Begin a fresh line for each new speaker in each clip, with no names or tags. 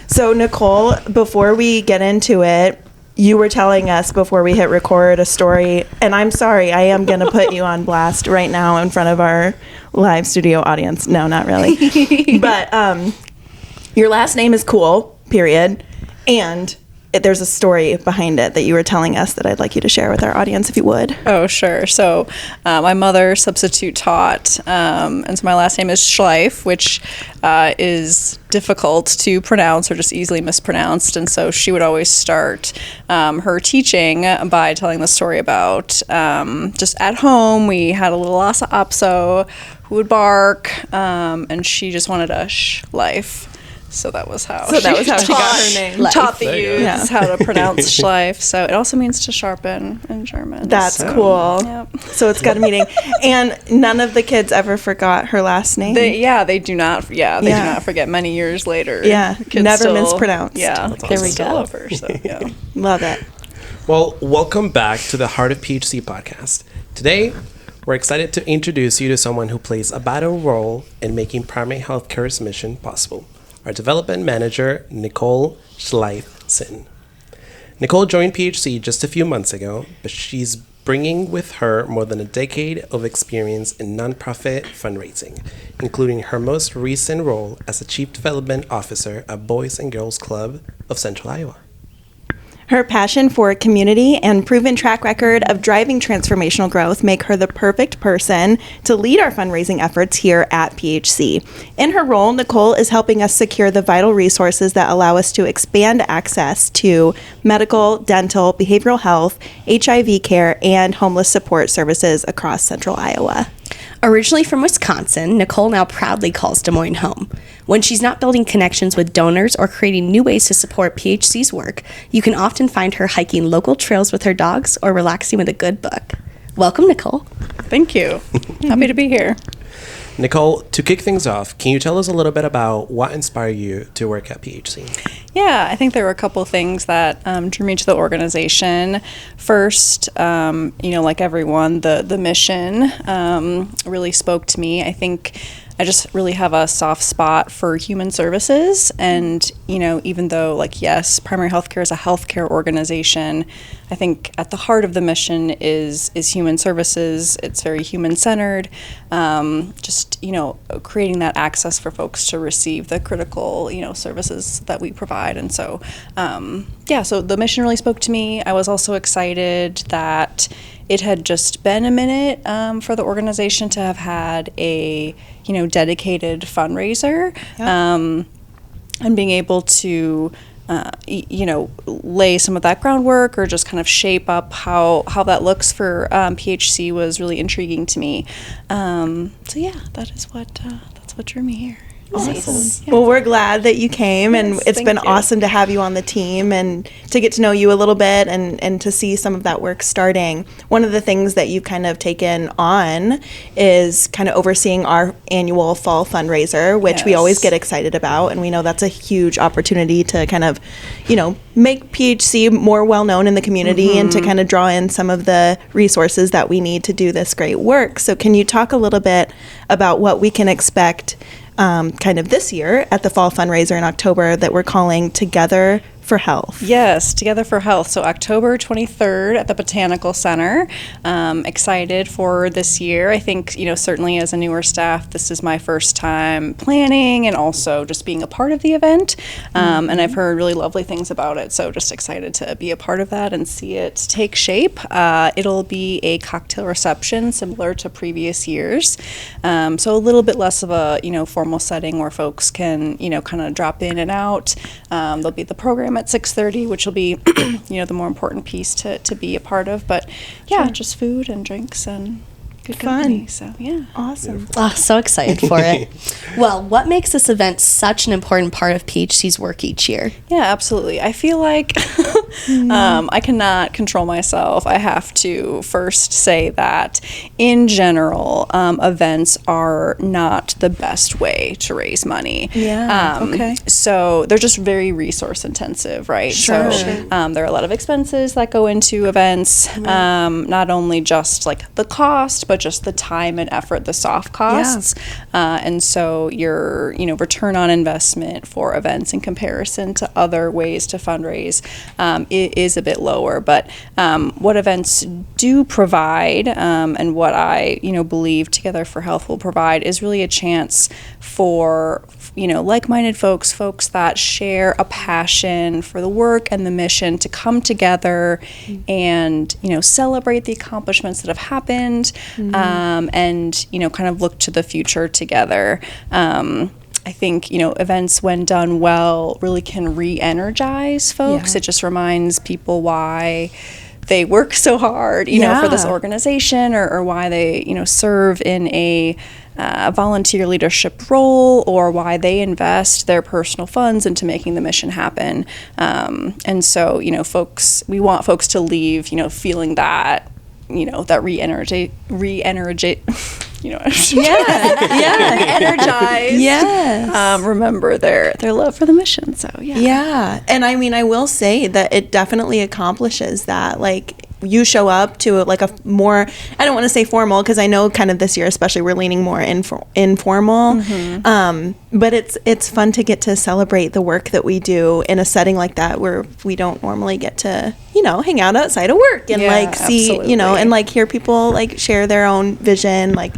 So, Nicole, before we get into it, you were telling us before we hit record a story, and I'm sorry, I am going to put you on blast right now in front of our live studio audience. No, not really. But your last name is cool, period. And there's a story behind it that you were telling us that I'd like you to share with our audience if you would.
Oh, sure. So my mother substitute taught, and so my last name is Schleif, which is difficult to pronounce or just easily mispronounced. And so she would always start her teaching by telling the story about just at home, we had a little Lhasa Apso who would bark, and she just wanted a Schleif. So that was how she got her name. Taught the youths how to pronounce Schleif. So it also means to sharpen in German.
That's cool. Yep. So it's got a meaning. And none of the kids ever forgot her last name?
They do not. They do not forget many years later.
Yeah, never mispronounced.
Yeah,
there we go.
Love her, so, yeah.
Love it.
Well, welcome back to the Heart of PHC podcast. Today, we're excited to introduce you to someone who plays a vital role in making primary healthcare's mission possible. Our development manager, Nicole Schleif, Sinn. Nicole joined PHC just a few months ago, but she's bringing with her more than a decade of experience in nonprofit fundraising, including her most recent role as a Chief Development Officer at Boys and Girls Club of Central Iowa.
Her passion for community and proven track record of driving transformational growth make her the perfect person to lead our fundraising efforts here at PHC. In her role, Nicole is helping us secure the vital resources that allow us to expand access to medical, dental, behavioral health, HIV care, and homeless support services across Central Iowa.
Originally from Wisconsin, Nicole now proudly calls Des Moines home. When she's not building connections with donors or creating new ways to support PHC's work, you can often find her hiking local trails with her dogs or relaxing with a good book. Welcome, Nicole.
Thank you. Happy to be here.
Nicole, to kick things off, can you tell us a little bit about what inspired you to work at PHC?
Yeah, I think there were a couple of things that drew me to the organization. First, like everyone, the mission really spoke to me. I think I just really have a soft spot for human services. And, even though, yes, primary healthcare is a healthcare organization, I think at the heart of the mission is human services. It's very human-centered, creating that access for folks to receive the critical, services that we provide. And so, so the mission really spoke to me. I was also excited that it had just been a minute for the organization to have had a, dedicated fundraiser, and being able to, lay some of that groundwork or just kind of shape up how that looks for PHC was really intriguing to me. That's what drew me here.
Awesome. Well, we're glad that you came, and it's been awesome to have you on the team and to get to know you a little bit and to see some of that work starting. One of the things that you've kind of taken on is kind of overseeing our annual fall fundraiser, which we always get excited about, and we know that's a huge opportunity to kind of, make PHC more well-known in the community and to kind of draw in some of the resources that we need to do this great work. So can you talk a little bit about what we can expect kind of this year at the fall fundraiser in October that we're calling Together for Health?
Yes, Together for Health. So October 23rd at the Botanical Center. Excited for this year. I think, certainly as a newer staff, this is my first time planning and also just being a part of the event. And I've heard really lovely things about it. So just excited to be a part of that and see it take shape. It'll be a cocktail reception similar to previous years. So a little bit less of a, formal setting where folks can, kind of drop in and out. There'll be the program at 6:30, which will be, the more important piece to be a part of. But just food and drinks and good company. So
Awesome.
Oh, so excited for it. Well, what makes this event such an important part of PHC's work each year?
Yeah, absolutely. I feel like I cannot control myself. I have to first say that in general, events are not the best way to raise money.
Okay.
So they're just very resource intensive, right?
Sure.
So there are a lot of expenses that go into events, not only just like the cost, but just the time and effort, the soft costs. And so your, return on investment for events in comparison to other ways to fundraise it is a bit lower. But what events do provide, and what I believe Together for Health will provide, is really a chance for like-minded folks that share a passion for the work and the mission to come together and celebrate the accomplishments that have happened, and kind of look to the future together. I think, events, when done well, really can re-energize folks. It just reminds people why they work so hard, for this organization, or why they, serve in a volunteer leadership role, or why they invest their personal funds into making the mission happen. And so, we want folks to leave, feeling that, that re-energize. Re-energize. Remember their love for the mission. So
And I will say that it definitely accomplishes that. Like, you show up to like a more, I don't want to say formal, because I know kind of this year especially we're leaning more informal, but it's fun to get to celebrate the work that we do in a setting like that, where we don't normally get to hang out outside of work and see and like hear people like share their own vision. Like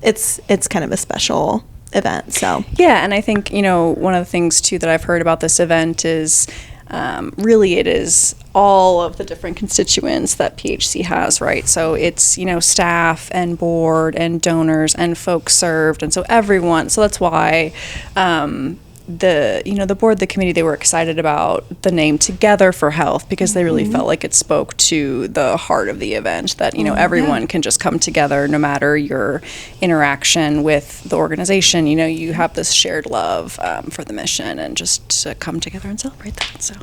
it's kind of a special event. So
and I think one of the things too that I've heard about this event is really it is all of the different constituents that PHC has, right? So it's, staff and board and donors and folks served. And so everyone, so that's why, the board, the committee, they were excited about the name Together for Health, because they really felt like it spoke to the heart of the event, that everyone can just come together no matter your interaction with the organization. You have this shared love for the mission, and just to come together and celebrate that. So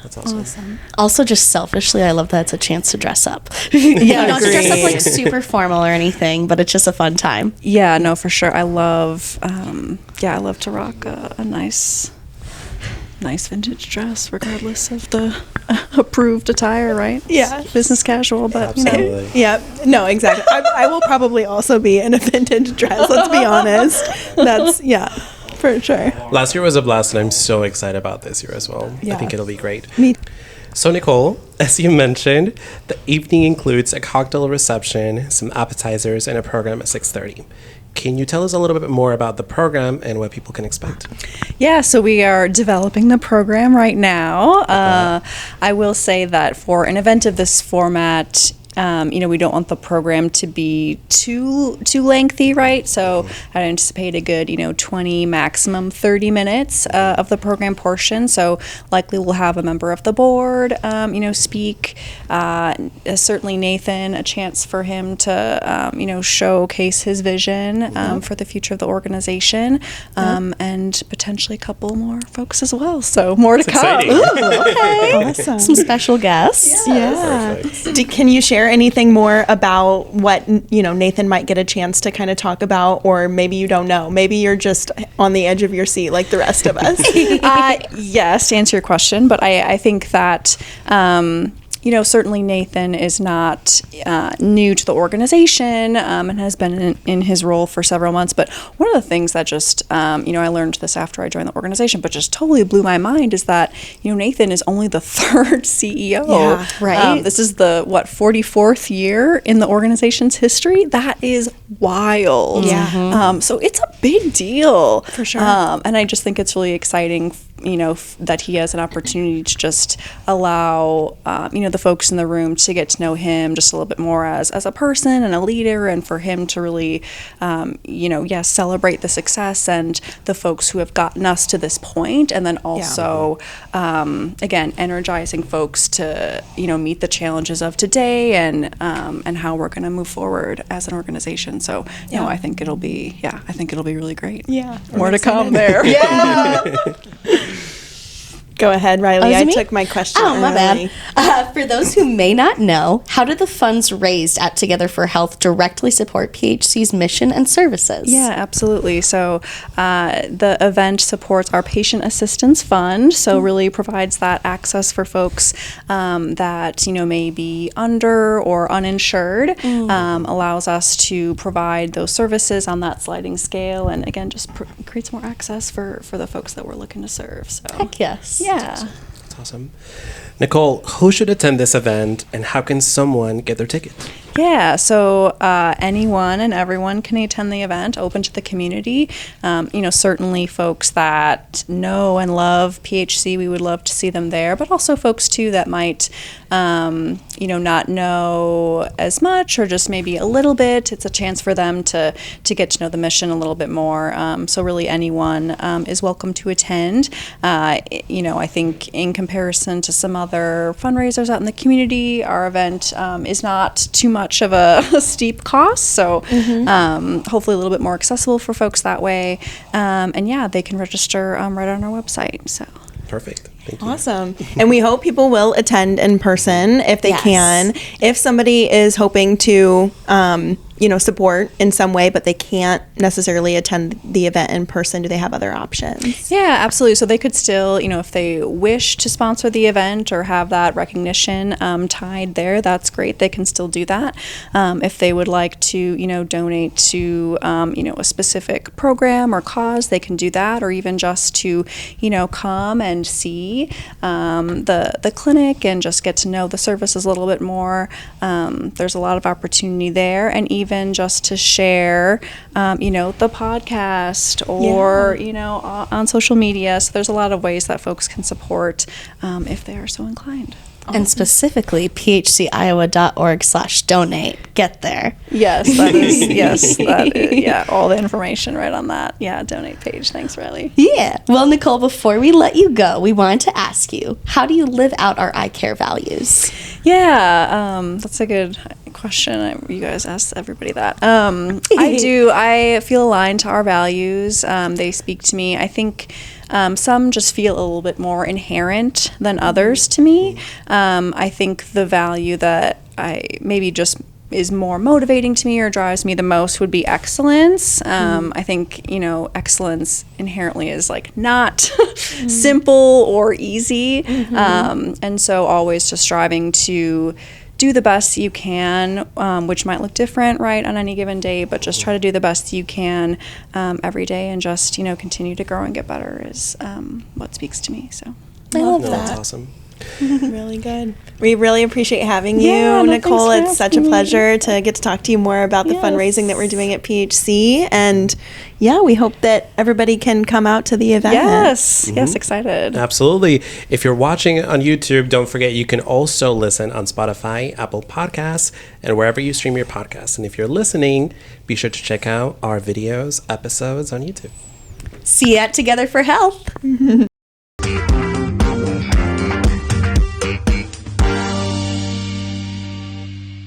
That's awesome.
Also, just selfishly, I love that it's a chance to dress up. Not to dress up like super formal or anything, but it's just a fun time.
Yeah, no, for sure. I love to rock a nice vintage dress, regardless of the approved attire, right?
Yeah.
It's business casual, but
Absolutely.
No, exactly. I will probably also be in a vintage dress, let's be honest. That's for sure.
Last year was a blast, and I'm so excited about this year as well. I think it'll be great.
Me.
So Nicole, as you mentioned, the evening includes a cocktail reception, some appetizers, and a program at 6:30. Can you tell us a little bit more about the program and what people can expect?
Yeah, so we are developing the program right now. I will say that for an event of this format, we don't want the program to be too lengthy, right? So I anticipate a good, 20, maximum 30 minutes of the program portion. So likely we'll have a member of the board, speak. Certainly Nathan, a chance for him to, showcase his vision for the future of the organization, and potentially a couple more folks as well. So more to come.
Exciting.
Ooh, okay.
Awesome.
Some special guests.
Can you share anything more about what Nathan might get a chance to kind of talk about, or maybe you don't know, maybe you're just on the edge of your seat like the rest of us?
Yes, to answer your question, but I think that certainly Nathan is not new to the organization, and has been in his role for several months. But one of the things that just, I learned this after I joined the organization, but just totally blew my mind, is that, Nathan is only the third CEO.
Yeah,
right.
This is the, 44th year in the organization's history? That is wild.
Yeah.
So it's a big deal.
For sure.
And I just think it's really exciting, that he has an opportunity to just allow, the folks in the room to get to know him just a little bit more as a person and a leader, and for him to really, celebrate the success and the folks who have gotten us to this point, and then also, again, energizing folks to, meet the challenges of today, and how we're going to move forward as an organization. So, I think it'll be really great.
Yeah.
More to come there.
Yeah. Go ahead, Riley.
is it
I
me?
took my question
Oh, my
early.
bad. For those who may not know, how do the funds raised at Together for Health directly support PHC's mission and services?
Yeah, absolutely. So the event supports our Patient Assistance Fund, so really provides that access for folks that may be under or uninsured, allows us to provide those services on that sliding scale, and again, just creates more access for the folks that we're looking to serve. So.
Heck yes.
Yeah.
That's awesome. Nicole, who should attend this event and how can someone get their ticket?
Yeah, so anyone and everyone can attend the event, open to the community. Certainly folks that know and love PHC, we would love to see them there, but also folks too that might, not know as much or just maybe a little bit. It's a chance for them to get to know the mission a little bit more. So really anyone is welcome to attend. I think in comparison to some other fundraisers out in the community, our event is not too much of a steep cost, so hopefully a little bit more accessible for folks that way. They can register right on our website. So
Perfect. Thank you.
Awesome. And we hope people will attend in person if they can. If somebody is hoping to, support in some way, but they can't necessarily attend the event in person, do they have other options?
Yeah, absolutely. So they could still, if they wish to sponsor the event or have that recognition tied there, that's great. They can still do that. If they would like to, donate to, a specific program or cause, they can do that, or even just to, come and see the clinic and just get to know the services a little bit more. There's a lot of opportunity there, and even just to share, the podcast or, on social media. So there's a lot of ways that folks can support if they are so inclined.
And specifically, phciowa.org/donate. Get there.
Yes, that is, all the information right on that. Yeah, donate page. Thanks, Riley.
Yeah. Well, Nicole, before we let you go, we wanted to ask you, how do you live out our eye care values?
Yeah, that's a good question. You guys asked everybody that. I do. I feel aligned to our values. They speak to me. I think some just feel a little bit more inherent than others to me. I think the value that I maybe just is more motivating to me or drives me the most would be excellence. I think, excellence inherently is like not simple or easy. And so always just striving to do the best you can, which might look different, right, on any given day, but just try to do the best you can every day and just, continue to grow and get better is what speaks to me. So
I love that.
That's awesome.
Really good. We really appreciate having you,
Yeah, no,
Nicole.
thanks for
It's such a
asking me.
pleasure to get to talk to you more about the
Yes.
fundraising that we're doing at PHC. And we hope that everybody can come out to the event.
yes, excited.
Absolutely. If you're watching on YouTube, don't forget you can also listen on Spotify, Apple Podcasts, and wherever you stream your podcasts. And if you're listening, be sure to check out our videos, episodes on YouTube.
See you at Together for Health.